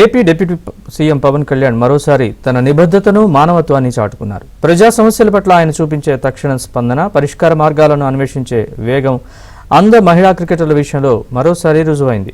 AP deputy CM Pawan Kalyan మరోసారి తన నిబద్ధతను మానవత్వాన్ని చాటుకున్నారు. ప్రజా సమస్యల పట్ల ఆయన చూపించే తక్షణ స్పందన, పరిష్కార మార్గాలను అన్వేషించే వేగం అంద మహిళా క్రికెటర్ల విషయంలో మరోసారి రుజువైంది.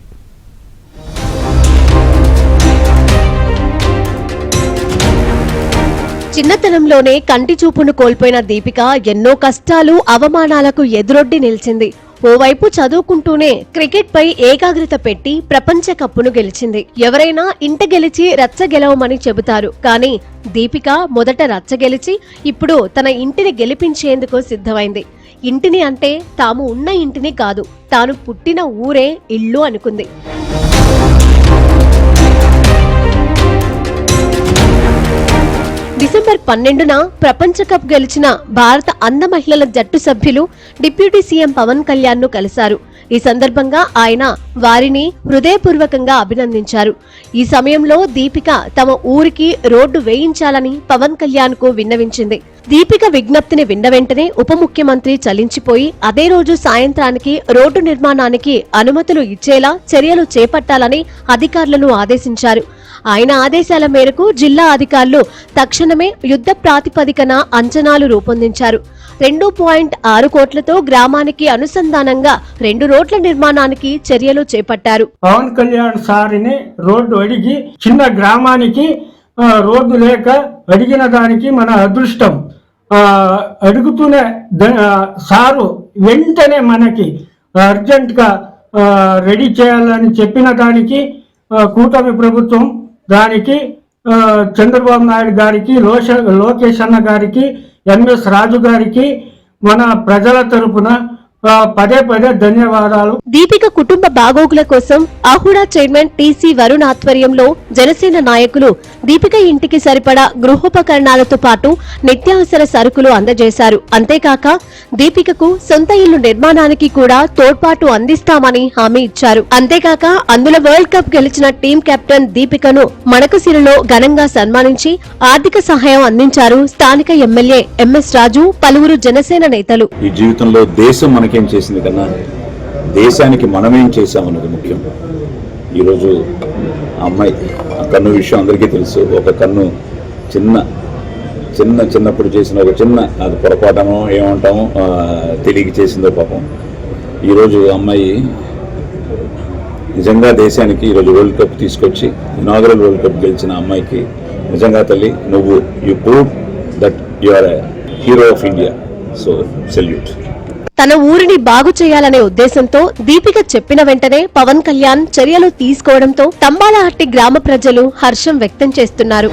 చిన్నతనంలోనే కంటి చూపును కోల్పోయిన దీపిక ఎన్నో కష్టాలు, అవమానాలకు ఎదురొడ్డి నిలిచింది. ఓవైపు చదువుకుంటూనే క్రికెట్ పై ఏకాగ్రత పెట్టి ప్రపంచ కప్పును గెలిచింది. ఎవరైనా ఇంట గెలిచి రచ్చ గెలవమని చెబుతారు, కానీ దీపిక మొదట రచ్చ గెలిచి ఇప్పుడు తన ఇంటిని గెలిపించేందుకు సిద్ధమైంది. ఇంటిని అంటే తాము ఉన్న ఇంటిని కాదు, తాను పుట్టిన ఊరే ఇల్లు అనుకుంది. డిసెంబర్ 12న ప్రపంచ కప్ గెలిచిన భారత అంద మహిళల జట్టు సభ్యులు డిప్యూటీ సీఎం పవన్ కళ్యాణ్ ను కలిశారు. ఈ సందర్భంగా ఆయన వారిని హృదయపూర్వకంగా అభినందించారు. ఈ సమయంలో దీపిక తమ ఊరికి రోడ్డు వేయించాలని పవన్ కళ్యాణ్ కు విన్నవించింది. దీపిక విజ్ఞప్తిని విన్న వెంటనే ఉప ముఖ్యమంత్రి చలించిపోయి అదే రోజు సాయంత్రానికి రోడ్డు నిర్మాణానికి అనుమతులు ఇచ్చేలా చర్యలు చేపట్టాలని అధికారులను ఆదేశించారు. ఆయన ఆదేశాల మేరకు జిల్లా అధికారులు తక్షణమే యుద్ధ ప్రాతిపదికన అంచనాలు రూపొందించారు. 2.6 కోట్లతో గ్రామానికి అనుసంధానంగా 2 రోడ్ల నిర్మాణానికి చర్యలు చేపట్టారు. పవన్ కళ్యాణ్ సారిని రోడ్డు అడిగి చిన్న గ్రామానికి రోడ్డు లేక అడిగిన దానికి మన అదృష్టం. అడుగుతూనే సారు వెంటనే మనకి అర్జెంట్ గా రెడీ చేయాలని చెప్పిన దానికి కూటమి ప్రభుత్వం దానికి చంద్రబాబు నాయుడు గారికి, లోకేష్ అన్న గారికి, ఎంఎస్ రాజు గారికి మన ప్రజల తరపున పదే ధన్యవాదాలు. దీపిక కుటుంబ బాగోగుల కోసం ఆహుడా చైర్మన్ టీసీ వరుణ్ ఆధ్వర్యంలో జనసేన నాయకులు దీపిక ఇంటికి సరిపడా గృహోపకరణాలతో పాటు నిత్యావసర సరుకులు అందజేశారు. అంతేకాక దీపికకు సొంత ఇల్లు నిర్మాణానికి కూడా తోడ్పాటు అందిస్తామని హామీ ఇచ్చారు. అంతేకాక అందులో వరల్డ్ కప్ గెలిచిన టీం కెప్టెన్ దీపికను మడకసిరిలో ఘనంగా సన్మానించి ఆర్థిక సహాయం అందించారు స్థానిక ఎమ్మెల్యే ఎంఎస్ రాజు, పలువురు జనసేన నేతలు. ఈ జీవితంలో దేశం మనకేం చేసింది కన్నా దేశానికి మనమేం చేశామన్నది ముఖ్యం. ఈరోజు అమ్మాయి కన్ను విషయం అందరికీ తెలుసు. ఒక కన్ను చిన్నప్పుడు చేసిన ఒక చిన్న అది పొరపాటమో ఏమంటామో తెలియక చేసిందో పాపం. ఈరోజు అమ్మాయి నిజంగా దేశానికి ఈరోజు వరల్డ్ కప్ తీసుకొచ్చి ఇనాగరల్ వరల్డ్ కప్ గెలిచిన అమ్మాయికి నిజంగా తల్లి నువ్వు you prove that you are a hero of India. So salute. తన ఊరిని బాగు చేయాలనే ఉద్దేశంతో దీపిక చెప్పిన వెంటనే పవన్ కళ్యాణ్ చర్యలు తీసుకోవడంతో తంబాలహట్టి గ్రామ ప్రజలు హర్షం వ్యక్తం చేస్తున్నారు.